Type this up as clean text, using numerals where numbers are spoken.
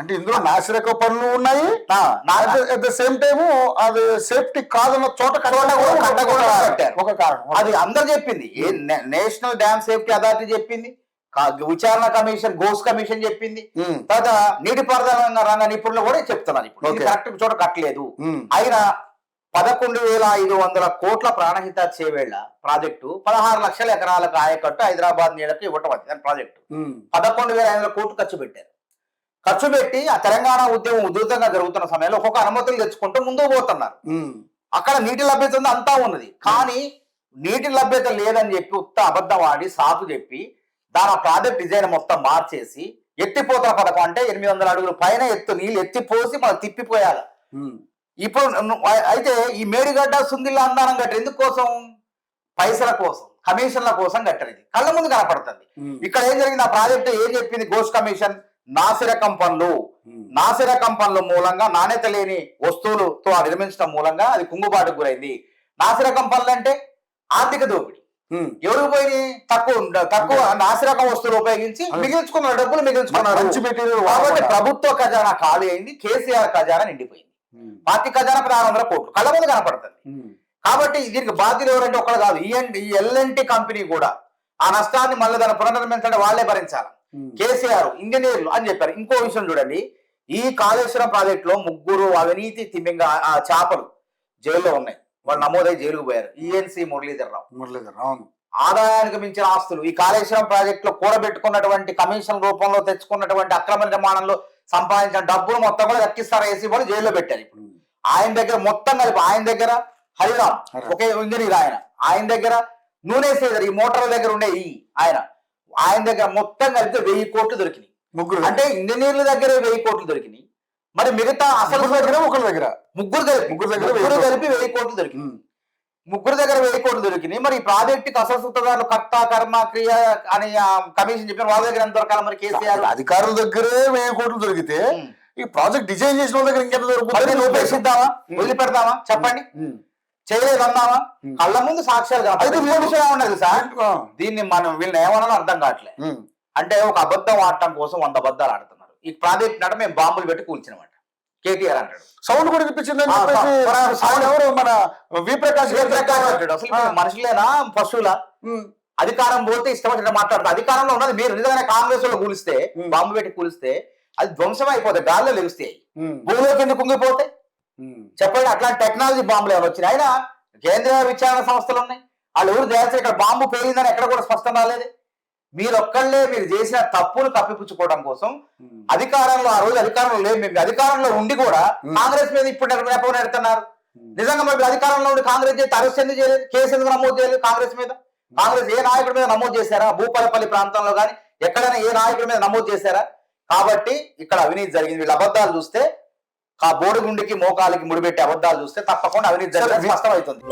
అంటే ఇందులో నాసిరక పనులు ఉన్నాయి, అట్ ద సేమ్ టైము అది సేఫ్టీ కాదన్న చోట ఒక కారణం. అది అందరు చెప్పింది, నేషనల్ డ్యామ్ సేఫ్టీ అథారిటీ చెప్పింది, విచారణ కమిషన్, గోస్ కమిషన్ చెప్పింది, తర్వాత నీటిపారుదల రంగ నిపుణులు కూడా చెప్తున్నారు. ఇప్పుడు కరెక్ట్ చోట కట్టలేదు. అయినా 11,500 కోట్ల ప్రాణహిత చేవేళ్ల ప్రాజెక్టు 16 లక్షల ఎకరాలకు ఆయకట్టు హైదరాబాద్ నీళ్లకు ఇవ్వటం దాని ప్రాజెక్టు 11,500 కోట్లు ఖర్చు పెట్టారు. ఖర్చు పెట్టి ఆ తెలంగాణ ఉద్యమం ఉధృతంగా జరుగుతున్న సమయంలో ఒక్కొక్క అనుమతులు తెచ్చుకుంటూ ముందుకు పోతున్నారు. అక్కడ నీటి లభ్యత ఉంది, అంతా ఉన్నది. కానీ నీటి లభ్యత లేదని చెప్పి ఉత్త అబద్ధం ఆడి సాకు చెప్పి దాని ప్రాజెక్ట్ డిజైన్ మొత్తం మార్చేసి ఎత్తిపోతల పథకం అంటే 800 అడుగుల పైన ఎత్తు నీళ్ళు ఎత్తిపోసి మనం తిప్పిపోయాలి. ఇప్పుడు అయితే ఈ మేడిగడ్డ సుందిల్లా అందానం కట్టారు ఎందుకోసం? పైసల కోసం, కమిషన్ల కోసం కట్టారు. ఇది కళ్ళ ముందు కనపడుతుంది. ఇక్కడ ఏం జరిగింది? ఆ ప్రాజెక్టు ఏం చెప్పింది గోస్ కమిషన్? నాసిరకం పనులు మూలంగా నాణ్యత లేని వస్తువులతో నిర్మించడం మూలంగా అది కుంగుబాటుకు గురైంది. నాసిరకం పనులు అంటే ఆర్థిక దోపిడీ. ఎవరికి పోయి తక్కువ నాసిరకం వస్తువులు ఉపయోగించి మిగిల్చుకున్నారు, డబ్బులు మిగిల్చుకున్నారు. కాబట్టి ప్రభుత్వ ఖజానా ఖాళీ అయింది, కేసీఆర్ ఖజానా నిండిపోయింది. పార్టీ ఖజానా 600 కోట్లు కళ్ళ మీద కనపడుతుంది. కాబట్టి దీనికి బాధ్యులు ఎవరంటే ఒకళ్ళు కాదు, ఈ ఎల్ఎన్టీ కంపెనీ కూడా ఆ నష్టాన్ని మళ్ళీ దాన్ని పునర్నిర్మించడం వాళ్ళే భరించాలి. కేసీఆర్ ఇంజనీర్లు అని చెప్పారు. ఇంకో విషయం చూడండి, ఈ కాళేశ్వరం ప్రాజెక్ట్ లో 3 అవినీతి తిమ్మింగ ఆ చేపలు జైల్లో ఉన్నాయి. వాళ్ళు నమోదై జైలుకు పోయారు. ఈఎన్సీ మురళీధర్రావు. ఆదాయానికి మించిన ఆస్తులు ఈ కాళేశ్వరం ప్రాజెక్ట్ లో కూడబెట్టుకున్నటువంటి కమిషన్ రూపంలో తెచ్చుకున్నటువంటి అక్రమ నిర్మాణంలో సంపాదించిన డబ్బులు మొత్తం కూడా దక్కిస్తారా వేసి వాళ్ళు జైల్లో పెట్టారు. ఇప్పుడు ఆయన దగ్గర మొత్తం కలిపి, ఆయన దగ్గర హరిరామ్ ఒకే ఇంజనీర్, ఆయన దగ్గర నూనె సేదర్ ఈ మోటార్ల దగ్గర ఉండే ఆయన దగ్గర మొత్తం కలిపితే 1000 కోట్లు దొరికినాయి. అంటే ఇంజనీర్ల దగ్గర 1000 కోట్లు దొరికినాయి. మరి మిగతా అసలు దగ్గర ఒకరి దగ్గర ముగ్గురు కలిపి 1000 కోట్లు దొరికినాయి. ముగ్గురు దగ్గర 1000 కోట్లు దొరికినాయి. మరి ఈ ప్రాజెక్టుకి అసలు సూత్రధారులు కర్త కర్మ క్రియ అని కమిషన్ చెప్పిన వాళ్ళ దగ్గర ఎంత దొరకాలి? మరి కేసీఆర్ అధికారుల దగ్గరే 1000 కోట్లు దొరికితే ఈ ప్రాజెక్ట్ డిజైన్ చేసిన వాళ్ళ దగ్గర ఇంకెంత దొరుకుతుంది? ఉపేక్షిద్దామా? వదిలిపెడతామా? చెప్పండి. చేయలేదన్నావా? కళ్ళ ముందు సాక్ష్యాలు కాబట్టి విషయం ఉన్నది సార్. దీన్ని మనం వీళ్ళని ఏమన్నా అర్థం కావట్లేదు. అంటే ఒక అబద్ధం ఆడటం కోసం 100 అబద్ధాలు ఆడుతున్నారు. ఈ ప్రాజెక్ట్ నట మేము బాంబులు పెట్టి కూల్చినమాట కేటీఆర్ అంటాడు. సౌండ్ కూడా వినిపించిందని ఎవరు మన విప్రకాష్ అంటాడు. అసలు మనుషులేనా పశువులా? అధికారం పోతే ఇష్టం వచ్చినట్టు మాట్లాడతారు. అధికారంలో ఉన్నది మీరు. నిజంగానే కాంగ్రెస్ లో కూలిస్తే, బాంబు పెట్టి కూలిస్తే అది ధ్వంసం అయిపోతాయి, గాల్లో లెగుస్తాయి. భూమిలో కింద కుంగిపోతే చెప్పండి. అట్లాంటి టెక్నాలజీ బాంబులు ఏమైనా వచ్చినాయి? అయినా కేంద్ర విచారణ సంస్థలు ఉన్నాయి, వాళ్ళు ఎవరు చేస్తే ఇక్కడ బాంబు పేలిందని ఎక్కడ కూడా స్పష్టం రాలేదు. మీరు చేసిన తప్పులు కప్పిపుచ్చుకోవడం కోసం అధికారంలో, ఆ రోజు అధికారంలో లేదు, మీరు అధికారంలో ఉండి కూడా కాంగ్రెస్ మీద ఇప్పుడు నెపం నెడుతున్నారు. నిజంగా మీరు అధికారంలో ఉండి కాంగ్రెస్ చేస్తే అరెస్ట్ ఎందుకు చేయలేదు? కేసు ఎందుకు నమోదు చేయలేదు కాంగ్రెస్ మీద? కాంగ్రెస్ ఏ నాయకుడి మీద నమోదు చేశారా? భూపాలపల్లి ప్రాంతంలో కానీ ఎక్కడైనా ఏ నాయకుడి మీద నమోదు చేశారా? కాబట్టి ఇక్కడ అవినీతి జరిగింది. వీళ్ళ అబద్ధాలు చూస్తే, ఆ బోడిగుండికి మోకాలికి ముడిపెట్టి అబద్ధాలు చూస్తే తప్పకుండా అవినీతి జరిగింది స్పష్టమవుతుంది.